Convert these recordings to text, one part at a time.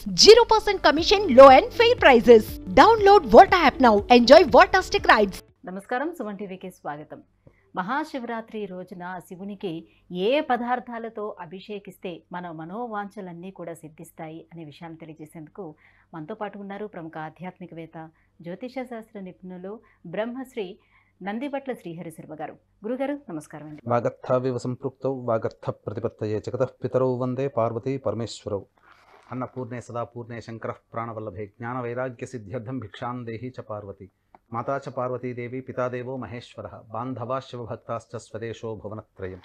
0% commission, low and fair prices. Download Volta app now. Enjoy Voltastic rides. నమస్కారం, సుమన్ టీవీకి స్వాగతం. మహాశివరాత్రి రోజున శివునికి ఏ పదార్థాలతో అభిషేకిస్తే మన మనోవాంఛలన్నీ కూడా సిద్ధిస్తాయి అనే విషయాన్ని తెలియజేసేందుకు మనతో పాటు ఉన్నారు ప్రముఖ ఆధ్యాత్మికవేత్త, జ్యోతిష శాస్త్ర నిపుణులు బ్రహ్మశ్రీ నందిబట్ల శ్రీహరి శర్మ గారు. గురుగారు నమస్కారం అండి. వాగర్థావివ సంపృక్తౌ వాగర్థ ప్రతిపత్తయే జగతః పితరౌ వందే పార్వతీ పరమేశ్వరౌ. అన్నపూర్ణే సదాపూర్ణే శంకరః ప్రాణవల్లభే జ్ఞాన వైరాగ్య సిద్ధ్యర్థం భిక్షాం దేహి చ పార్వతి. మాతా చ పార్వతీదేవి పితాదేవో మహేశ్వరః బాంధవా శివభక్తాశ్చ స్వదేశో భువనత్రయం.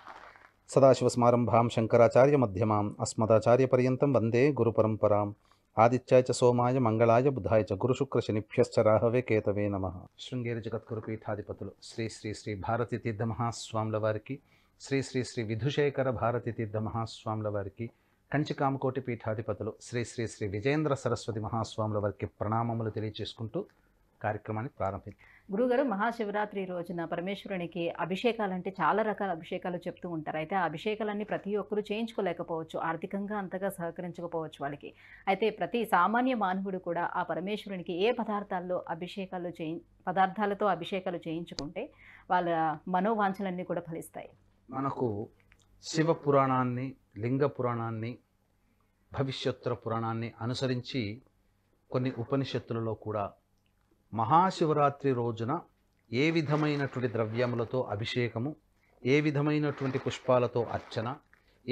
సదాశివసమారంభాం శంకరాచార్య మధ్యమాం అస్మదాచార్యపర్యంతం వందే గురుపరంపరాం. ఆదిత్యాయ చ సోమాయ మంగళాయ బుధాయ చ గురుశుక్ర శనిభ్యశ్చ రాహవే కేతవే నమః. శృంగేరి జగద్గురు పీఠాధిపతులు శ్రీ శ్రీ శ్రీ భారతీ తీర్థ మహాస్వాముల వారికి, శ్రీ శ్రీ శ్రీ విధుశేఖర భారతీ తీర్థ మహాస్వాముల వారికి, కంచి కామకోటి పీఠాధిపతులు శ్రీ శ్రీ శ్రీ విజేంద్ర సరస్వతి మహాస్వాముల వారికి ప్రణామములు తెలియచేసుకుంటూ కార్యక్రమాన్ని ప్రారంభించారు. గురుగారు, మహాశివరాత్రి రోజున పరమేశ్వరునికి అభిషేకాలు అంటే చాలా రకాల అభిషేకాలు చెప్తూ ఉంటారు. అయితే ఆ అభిషేకాలన్నీ ప్రతి ఒక్కరు చేయించుకోలేకపోవచ్చు, ఆర్థికంగా అంతగా సహకరించకపోవచ్చు వాళ్ళకి. అయితే ప్రతి సామాన్య మానవుడు కూడా ఆ పరమేశ్వరునికి ఏ పదార్థాలతో అభిషేకాలు చేయించుకుంటే వాళ్ళ మనోవాంఛలన్నీ కూడా ఫలిస్తాయి. మనకు శివ పురాణాన్ని, లింగ పురాణాన్ని, భవిష్యోత్తర పురాణాన్ని అనుసరించి కొన్ని ఉపనిషత్తులలో కూడా మహాశివరాత్రి రోజున ఏ విధమైనటువంటి ద్రవ్యములతో అభిషేకము, ఏ విధమైనటువంటి పుష్పాలతో అర్చన,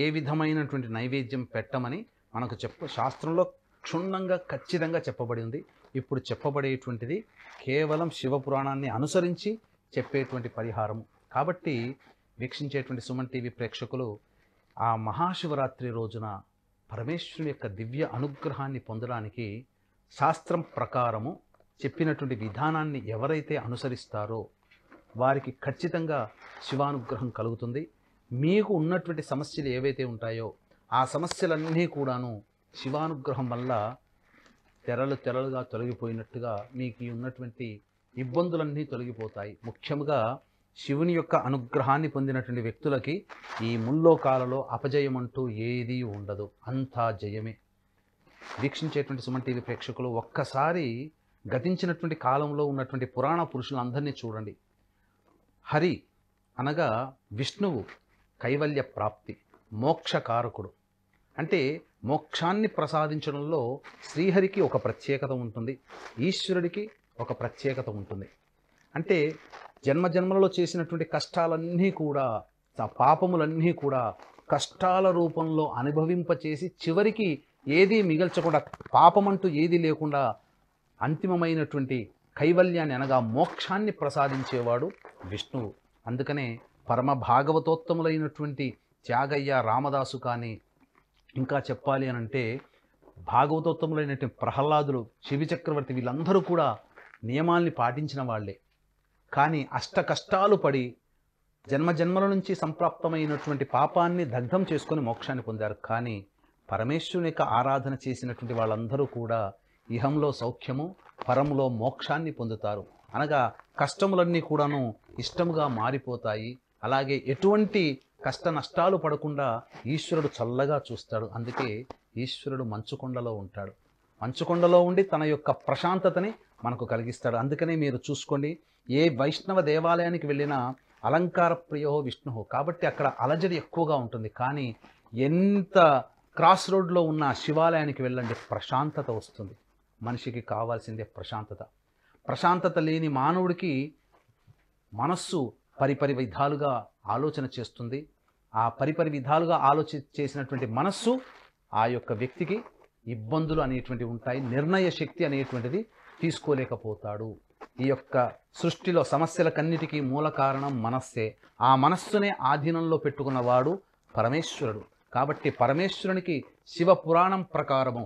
ఏ విధమైనటువంటి నైవేద్యం పెట్టమని మనకు శాస్త్రంలో క్షుణ్ణంగా ఖచ్చితంగా చెప్పబడి ఉంది. ఇప్పుడు చెప్పబడేటువంటిది కేవలం శివపురాణాన్ని అనుసరించి చెప్పేటువంటి పరిహారము. కాబట్టి వీక్షించేటువంటి సుమన్ టీవీ ప్రేక్షకులు ఆ మహాశివరాత్రి రోజున పరమేశ్వరుని యొక్క దివ్య అనుగ్రహాన్ని పొందడానికి శాస్త్రం ప్రకారము చెప్పినటువంటి విధానాన్ని ఎవరైతే అనుసరిస్తారో వారికి ఖచ్చితంగా శివానుగ్రహం కలుగుతుంది. మీకు ఉన్నటువంటి సమస్యలు ఏవైతే ఉంటాయో ఆ సమస్యలన్నీ కూడాను శివానుగ్రహం వల్ల తెరలుగా తొలగిపోయినట్టుగా మీకు ఉన్నటువంటి ఇబ్బందులన్నీ తొలగిపోతాయి. ముఖ్యంగా శివుని యొక్క అనుగ్రహాన్ని పొందినటువంటి వ్యక్తులకి ఈ ముల్లోకాలలో అపజయం అంటూ ఏదీ ఉండదు, అంతా జయమే. వీక్షించేటువంటి సుమన్ టీవీ ప్రేక్షకులు ఒక్కసారి గతించినటువంటి కాలంలో ఉన్నటువంటి పురాణ పురుషులందరినీ చూడండి. హరి అనగా విష్ణువు కైవల్య ప్రాప్తి, మోక్షకారకుడు. అంటే మోక్షాన్ని ప్రసాదించడంలో శ్రీహరికి ఒక ప్రత్యేకత ఉంటుంది, ఈశ్వరుడికి ఒక ప్రత్యేకత ఉంటుంది. అంటే జన్మజన్మలలో చేసినటువంటి కష్టాలన్నీ కూడా, పాపములన్నీ కూడా కష్టాల రూపంలో అనుభవింపచేసి చివరికి ఏదీ మిగల్చకుండా, పాపమంటూ ఏదీ లేకుండా అంతిమమైనటువంటి కైవల్యాన్ని అనగా మోక్షాన్ని ప్రసాదించేవాడు విష్ణువు. అందుకనే పరమ భాగవతోత్తములైనటువంటి త్యాగయ్య, రామదాసు కానీ, ఇంకా చెప్పాలి అనంటే భాగవతోత్తములైనటువంటి ప్రహ్లాదులు, శివచక్రవర్తి, వీళ్ళందరూ కూడా నియమాల్ని పాటించిన వాళ్ళే. కానీ అష్ట కష్టాలు పడి జన్మజన్మల నుంచి సంప్రాప్తమైనటువంటి పాపాన్ని దగ్ధం చేసుకొని మోక్షాన్ని పొందారు. కానీ పరమేశ్వరుని యొక్క ఆరాధన చేసినటువంటి వాళ్ళందరూ కూడా ఇహంలో సౌఖ్యము, పరములో మోక్షాన్ని పొందుతారు. అనగా కష్టములన్నీ కూడాను ఇష్టముగా మారిపోతాయి. అలాగే ఎటువంటి కష్ట నష్టాలు పడకుండా ఈశ్వరుడు చల్లగా చూస్తాడు. అందుకే ఈశ్వరుడు మంచుకొండలో ఉంటాడు. మంచుకొండలో ఉండి తన యొక్క ప్రశాంతతని మనకు కలిగిస్తాడు. అందుకనే మీరు చూసుకోండి, ఏ వైష్ణవ దేవాలయానికి వెళ్ళినా అలంకార ప్రియో విష్ణు, కాబట్టి అక్కడ అలజడి ఎక్కువగా ఉంటుంది. కానీ ఎంత క్రాస్ రోడ్లో ఉన్న శివాలయానికి వెళ్ళండి, ప్రశాంతత వస్తుంది. మనిషికి కావాల్సిందే ప్రశాంతత. ప్రశాంతత లేని మానవుడికి మనస్సు పరిపరి విధాలుగా ఆలోచన చేస్తుంది. ఆ పరిపరి విధాలుగా చేసినటువంటి మనస్సు ఆ యొక్క వ్యక్తికి ఇబ్బందులు అనేటువంటివి ఉంటాయి, నిర్ణయ శక్తి అనేటువంటిది తీసుకోలేకపోతాడు. ఈ యొక్క సృష్టిలో సమస్యలకన్నిటికీ మూల కారణం మనస్సే. ఆ మనస్సునే ఆధీనంలో పెట్టుకున్నవాడు పరమేశ్వరుడు. కాబట్టి పరమేశ్వరునికి శివ పురాణం ప్రకారము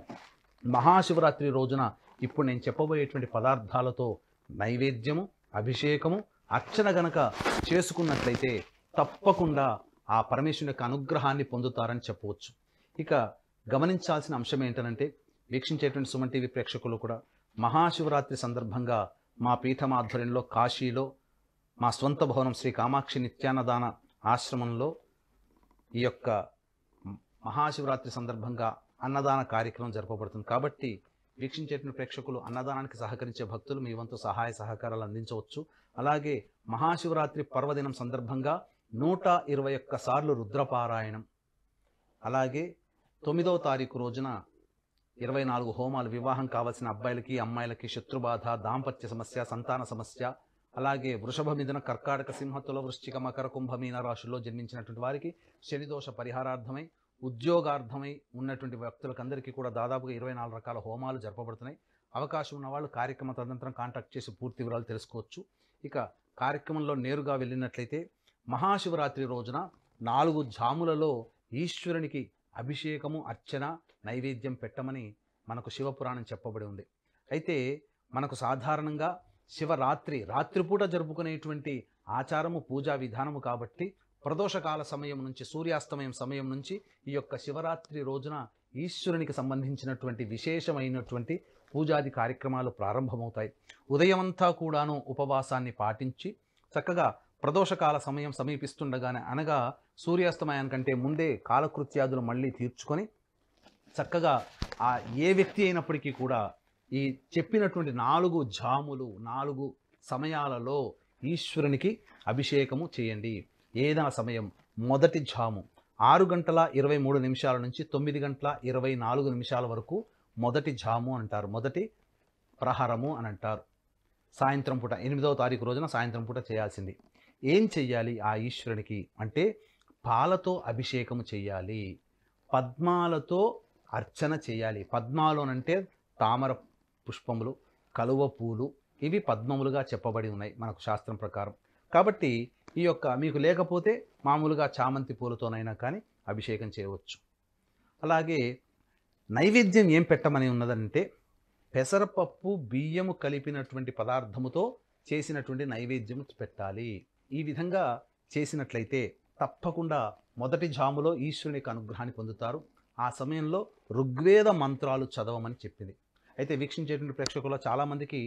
మహాశివరాత్రి రోజున ఇప్పుడు నేను చెప్పబోయేటువంటి పదార్థాలతో నైవేద్యము, అభిషేకము, అర్చన గనక చేసుకున్నట్లయితే తప్పకుండా ఆ పరమేశ్వరుని యొక్క అనుగ్రహాన్ని పొందుతారని చెప్పవచ్చు. ఇక గమనించాల్సిన అంశం ఏంటంటే, వీక్షించేటువంటి సుమన్ టీవీ ప్రేక్షకులు కూడా మహాశివరాత్రి సందర్భంగా మా పీఠం ఆధ్వర్యంలో కాశీలో మా స్వంత భవనం శ్రీ కామాక్షి నిత్యాన్నదాన ఆశ్రమంలో ఈ యొక్క మహాశివరాత్రి సందర్భంగా అన్నదాన కార్యక్రమం జరపబడుతుంది. కాబట్టి వీక్షించేటువంటి ప్రేక్షకులు, అన్నదానానికి సహకరించే భక్తులు మీ వంతు సహాయ సహకారాలు అందించవచ్చు. అలాగే మహాశివరాత్రి పర్వదినం సందర్భంగా 121 సార్లు రుద్రపారాయణం, అలాగే 9వ తారీఖు రోజున 24 హోమాలు, వివాహం కావాల్సిన అబ్బాయిలకి అమ్మాయిలకి శత్రుబాధ, దాంపత్య సమస్య, సంతాన సమస్య, అలాగే వృషభ మిథున కర్కాటక సింహ తుల వృశ్చిక మకర కుంభ మీన రాశుల్లో జన్మించినటువంటి వారికి శనిదోష పరిహారార్థమై, ఉద్యోగార్థమై ఉన్నటువంటి వ్యక్తులకందరికీ కూడా దాదాపుగా 24 రకాల హోమాలు జరపబడుతున్నాయి. అవకాశం ఉన్న వాళ్ళు కార్యక్రమ తదనంతరం కాంటాక్ట్ చేసి పూర్తి వివరాలు తెలుసుకోవచ్చు. ఇక కార్యక్రమంలో నేరుగా వెళ్ళినట్లయితే మహాశివరాత్రి రోజున 4 జాములలో ఈశ్వరునికి అభిషేకము, అర్చన, నైవేద్యం పెట్టమని మనకు శివపురాణం చెప్పబడి ఉంది. అయితే మనకు సాధారణంగా శివరాత్రి రాత్రిపూట జరుపుకునేటువంటి ఆచారము, పూజా విధానము కాబట్టి ప్రదోషకాల సమయం నుంచి, సూర్యాస్తమయం సమయం నుంచి ఈ యొక్క శివరాత్రి రోజున ఈశ్వరునికి సంబంధించినటువంటి విశేషమైనటువంటి పూజాది కార్యక్రమాలు ప్రారంభమవుతాయి. ఉదయమంతా కూడాను ఉపవాసాన్ని పాటించి చక్కగా ప్రదోషకాల సమయం సమీపిస్తుండగానే, అనగా సూర్యాస్తమయానికంటే ముందే కాలకృత్యాదులు మళ్ళీ తీర్చుకొని చక్కగా ఏ వ్యక్తి అయినప్పటికీ కూడా ఈ చెప్పినటువంటి 4 జాములు, 4 సమయాలలో ఈశ్వరునికి అభిషేకము చేయండి. ఏదైనా సమయం, మొదటి జాము 6:23 నుంచి 9:24 వరకు మొదటి జాము అంటారు, మొదటి ప్రహరము అని అంటారు. సాయంత్రం పూట 8వ తారీఖు రోజున సాయంత్రం పూట చేయాల్సింది. ఏం చెయ్యాలి ఆ ఈశ్వరునికి అంటే, పాలతో అభిషేకము చెయ్యాలి, పద్మాలతో అర్చన చేయాలి. పద్మాలోనంటే తామర పుష్పములు, కలువ పూలు, ఇవి పద్మములుగా చెప్పబడి ఉన్నాయి మనకు శాస్త్రం ప్రకారం. కాబట్టి ఈ యొక్క మీకు లేకపోతే మామూలుగా చామంతి పూలతోనైనా కానీ అభిషేకం చేయవచ్చు. అలాగే నైవేద్యం ఏం పెట్టమని ఉన్నదంటే, పెసరపప్పు, బియ్యము కలిపినటువంటి పదార్థముతో చేసినటువంటి నైవేద్యం పెట్టాలి. ఈ విధంగా చేసినట్లయితే తప్పకుండా మొదటి జాములో ఈశ్వరునికి అనుగ్రహాన్ని పొందుతారు. ఆ సమయంలో ఋగ్వేద మంత్రాలు చదవమని చెప్పింది. అయితే వీక్షించేటువంటి ప్రేక్షకుల్లో చాలామందికి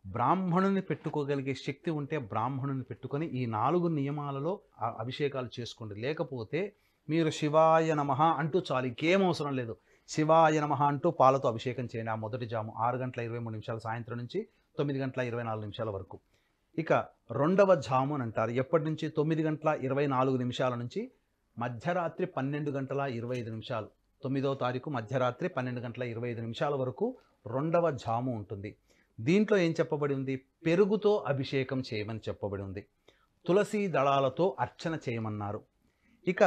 బ్రాహ్మణుని పెట్టుకోగలిగే శక్తి ఉంటే బ్రాహ్మణుని పెట్టుకొని ఈ 4 నియమాలలో అభిషేకాలు చేసుకోండి. లేకపోతే మీరు శివాయ నమః అంటూ చాలు, ఇంకేం అవసరం లేదు. శివాయ నమః అంటూ పాలతో అభిషేకం చేయండి. ఆ మొదటి జాము 6:23 సాయంత్రం నుంచి 9:24 వరకు. ఇక రెండవ జాము అని అంటారు. ఎప్పటి నుంచి? 9:24 నుంచి మధ్యరాత్రి 12:25. 9వ తారీఖు మధ్యరాత్రి 12:25 వరకు రెండవ జాము ఉంటుంది. దీంట్లో ఏం చెప్పబడి ఉంది? పెరుగుతో అభిషేకం చేయమని చెప్పబడి ఉంది. తులసి దళాలతో అర్చన చేయమన్నారు. ఇక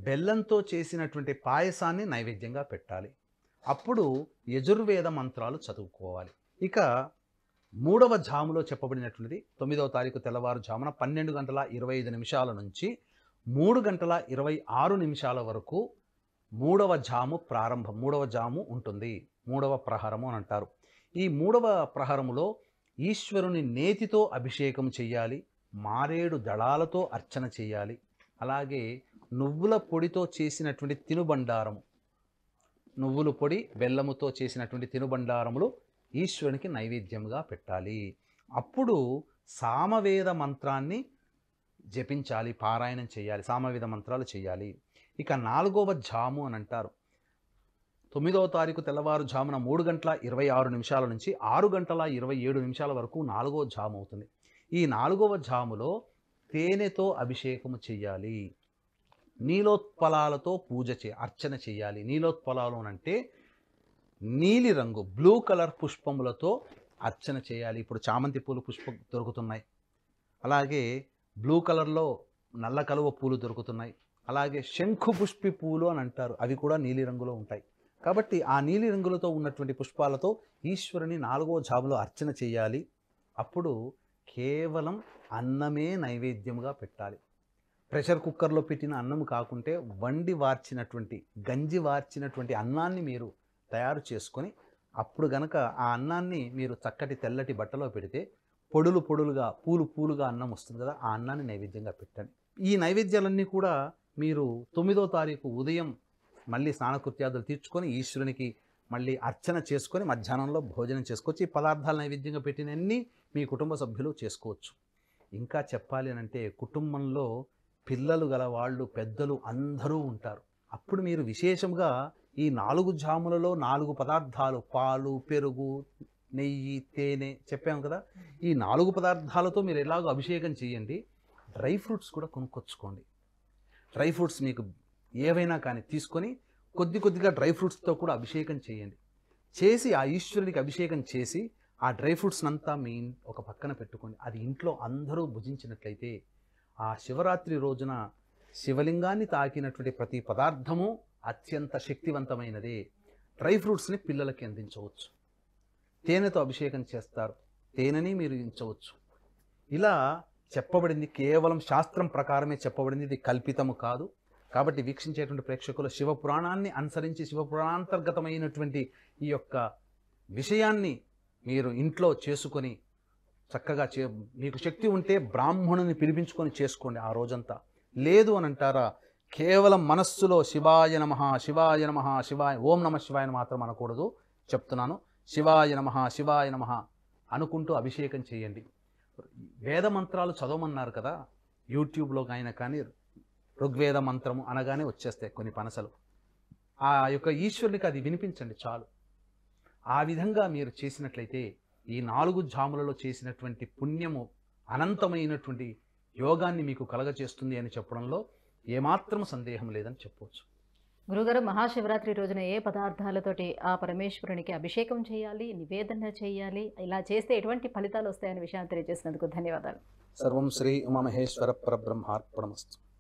బెల్లంతో చేసినటువంటి పాయసాన్ని నైవేద్యంగా పెట్టాలి. అప్పుడు యజుర్వేద మంత్రాలు చదువుకోవాలి. ఇక మూడవ జాములో చెప్పబడినటువంటిది 9వ తారీఖు తెల్లవారుజామున 12:25 నుంచి 3:26 వరకు మూడవ జాము ప్రారంభం. మూడవ జాము ఉంటుంది, మూడవ ప్రహరము అని అంటారు. ఈ మూడవ ప్రహరములో ఈశ్వరుని నేతితో అభిషేకం చెయ్యాలి, మారేడు దళాలతో అర్చన చేయాలి. అలాగే నువ్వుల పొడితో చేసినటువంటి తినుబండారము, నువ్వుల పొడి బెల్లముతో చేసినటువంటి తినుబండారములు ఈశ్వరునికి నైవేద్యంగా పెట్టాలి. అప్పుడు సామవేద మంత్రాన్ని జపించాలి, పారాయణం చేయాలి, సామవేద మంత్రాలు చేయాలి. ఇక 4వ జాము అని అంటారు. 9వ తారీఖు తెల్లవారుజామున 3:26 నుంచి 6:27 వరకు 4వ జాము అవుతుంది. ఈ 4వ జాములో తేనెతో అభిషేకము చెయ్యాలి, నీలోత్పలాలతో అర్చన చేయాలి. నీలోత్పలాలు అంటే నీలి రంగు, బ్లూ కలర్ పుష్పములతో అర్చన చేయాలి. ఇప్పుడు చామంతి పూలు పుష్పం దొరుకుతున్నాయి, అలాగే బ్లూ కలర్లో నల్ల కలువ పూలు దొరుకుతున్నాయి, అలాగే శంఖు పుష్పి పూలు అని అంటారు, అవి కూడా నీలి రంగులో ఉంటాయి. కాబట్టి ఆ నీలి రంగులతో ఉన్నటువంటి పుష్పాలతో ఈశ్వరుని 4వ జాములో అర్చన చేయాలి. అప్పుడు కేవలం అన్నమే నైవేద్యముగా పెట్టాలి. ప్రెషర్ కుక్కర్లో పెట్టిన అన్నం కాకుంటే వండి వార్చినటువంటి, గంజి వార్చినటువంటి అన్నాన్ని మీరు తయారు చేసుకొని అప్పుడు గనక ఆ అన్నాన్ని మీరు చక్కటి తెల్లటి బట్టలో పెడితే పొడులు పొడులుగా, పూలు పూలుగా అన్నం వస్తుంది కదా, ఆ అన్నాన్ని నైవేద్యంగా పెట్టండి. ఈ నైవేద్యాలన్నీ కూడా మీరు 9వ తారీఖు ఉదయం మళ్ళీ స్నానకృత్యాదులు తీర్చుకొని ఈశ్వరునికి మళ్ళీ అర్చన చేసుకొని మధ్యాహ్నంలో భోజనం చేసుకోవచ్చు. ఈ పదార్థాలు నైవేద్యంగా పెట్టినన్ని మీ కుటుంబ సభ్యులు చేసుకోవచ్చు. ఇంకా చెప్పాలి అంటే కుటుంబంలో పిల్లలు గల వాళ్ళు, పెద్దలు అందరూ ఉంటారు. అప్పుడు మీరు విశేషంగా ఈ 4 జాములలో 4 పదార్థాలు పాలు, పెరుగు, నెయ్యి, తేనె చెప్పాము కదా. ఈ 4 పదార్థాలతో మీరు ఎలాగో అభిషేకం చేయండి. డ్రై ఫ్రూట్స్ కూడా కొనుక్కొచ్చుకోండి. డ్రై ఫ్రూట్స్ మీకు ఏవైనా కానీ తీసుకొని కొద్దిగా డ్రై ఫ్రూట్స్తో కూడా అభిషేకం చేయండి. చేసి ఆ ఈశ్వరుడికి అభిషేకం చేసి ఆ డ్రై ఫ్రూట్స్ అంతా మీ ఒక పక్కన పెట్టుకోండి. అది ఇంట్లో అందరూ భుజించినట్లయితే ఆ శివరాత్రి రోజున శివలింగాన్ని తాకినటువంటి ప్రతి పదార్థము అత్యంత శక్తివంతమైనదే. డ్రై ఫ్రూట్స్ని పిల్లలకి అందించవచ్చు. తేనెతో అభిషేకం చేస్తారు, తేనెని మీరు ఉంచవచ్చు. ఇలా చెప్పబడింది కేవలం శాస్త్రం ప్రకారమే చెప్పబడింది, ఇది కల్పితము కాదు. కాబట్టి వీక్షించేటువంటి ప్రేక్షకులు శివపురాణాన్ని అనుసరించి శివపురాణాంతర్గతమైనటువంటి ఈ యొక్క విషయాన్ని మీరు ఇంట్లో చేసుకొని చక్కగా మీకు శక్తి ఉంటే బ్రాహ్మణుని పిలిపించుకొని చేసుకోండి ఆ రోజంతా. లేదు అని అంటారా, కేవలం మనస్సులో శివాయ నమః శివాయ నమః శివాయ ఓం నమః శివాయని మాత్రం అనకూడదు. చెప్తున్నాను, శివాయ నమః శివాయ నమః అనుకుంటూ అభిషేకం చేయండి. వేద మంత్రాలు చదవమన్నారు కదా, యూట్యూబ్లో అయినా కానీ ఋగ్వేద మంత్రము అనగానే వచ్చేస్తాయి కొన్ని పనసలు. ఆ యొక్క ఈశ్వరునికి అది వినిపించండి చాలు. ఆ విధంగా మీరు చేసినట్లయితే ఈ 4 జాములలో చేసినటువంటి పుణ్యము అనంతమైనటువంటి యోగాన్ని మీకు కలగచేస్తుంది అని చెప్పడంలో ఏమాత్రం సందేహం లేదని చెప్పవచ్చు. గురుగారు, మహాశివరాత్రి రోజున ఏ పదార్థాలతోటి ఆ పరమేశ్వరునికి అభిషేకం చేయాలి, నివేదన చేయాలి, ఇలా చేస్తే ఎటువంటి ఫలితాలు వస్తాయనే విషయాన్ని తెలియజేసినందుకు ధన్యవాదాలు. సర్వం శ్రీ ఉమామహేశ్వర పరబ్రహ్మార్పణమస్తు.